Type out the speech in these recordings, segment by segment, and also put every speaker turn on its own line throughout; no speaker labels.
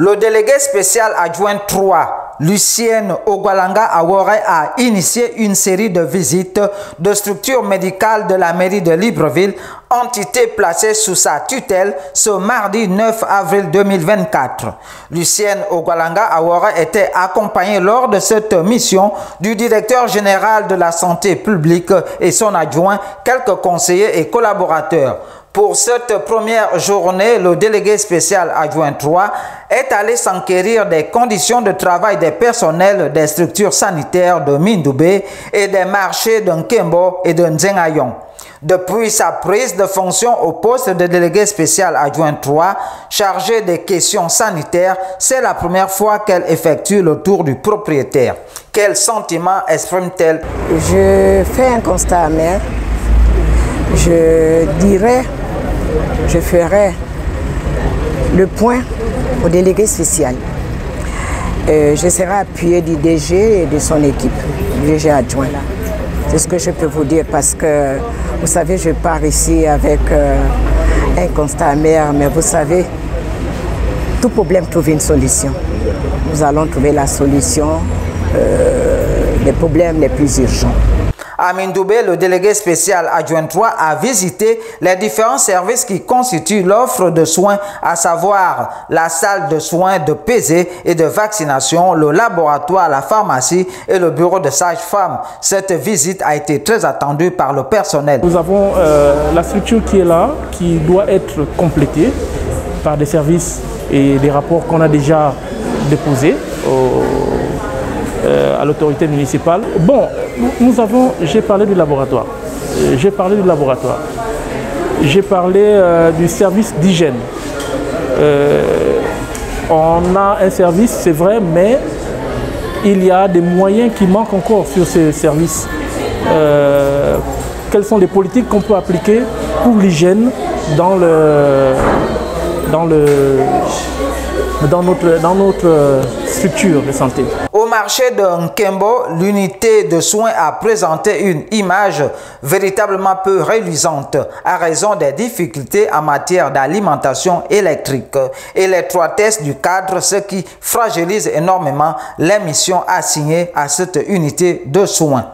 Le délégué spécial adjoint 3, Lucienne Ogwalanga Awore, a initié une série de visites de structures médicales de la mairie de Libreville, entité placée sous sa tutelle, ce mardi 9 avril 2024. Lucienne Ogwalanga Awore était accompagnée lors de cette mission du directeur général de la santé publique et son adjoint, quelques conseillers et collaborateurs. Pour cette première journée, le délégué spécial adjoint 3 est allé s'enquérir des conditions de travail des personnels des structures sanitaires de Mindoubé et des marchés de Nkembo et de Nzengayong. Depuis sa prise de fonction au poste de délégué spécial adjoint 3, chargé des questions sanitaires, c'est la première fois qu'elle effectue le tour du propriétaire. Quel sentiment exprime-t-elle?
Je fais un constat amer. Je ferai le point au délégué spécial. Je serai appuyé du DG et de son équipe, DG adjoint. C'est ce que je peux vous dire parce que, vous savez, je pars ici avec un constat amer, mais vous savez, tout problème trouve une solution. Nous allons trouver la solution des problèmes les plus urgents.
À Mindoubé, le délégué spécial adjoint 3 a visité les différents services qui constituent l'offre de soins, à savoir la salle de soins de pesée et de vaccination, le laboratoire, la pharmacie et le bureau de sage-femme. Cette visite a été très attendue par le personnel.
Nous avons la structure qui est là, qui doit être complétée par des services et des rapports qu'on a déjà déposés à l'autorité municipale. Bon, j'ai parlé du laboratoire. J'ai parlé du service d'hygiène. On a un service, c'est vrai, mais il y a des moyens qui manquent encore sur ces services. Quelles sont les politiques qu'on peut appliquer pour l'hygiène dans notre structure de santé?
Au marché de Nkembo, l'unité de soins a présenté une image véritablement peu reluisante à raison des difficultés en matière d'alimentation électrique et l'étroitesse du cadre, ce qui fragilise énormément les missions assignées à cette unité de soins.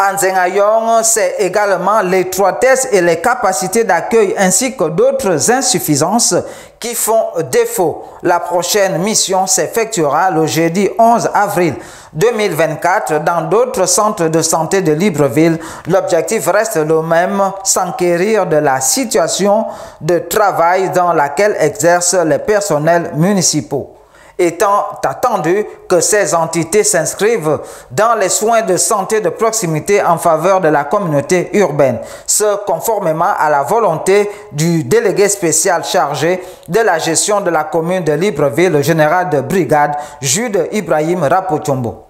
En Nzengayong, c'est également l'étroitesse et les capacités d'accueil ainsi que d'autres insuffisances qui font défaut. La prochaine mission s'effectuera le jeudi 11 avril 2024 dans d'autres centres de santé de Libreville. L'objectif reste le même, s'enquérir de la situation de travail dans laquelle exercent les personnels municipaux. Étant attendu que ces entités s'inscrivent dans les soins de santé de proximité en faveur de la communauté urbaine, ce conformément à la volonté du délégué spécial chargé de la gestion de la commune de Libreville, le général de brigade Jude Ibrahim Rapochombo.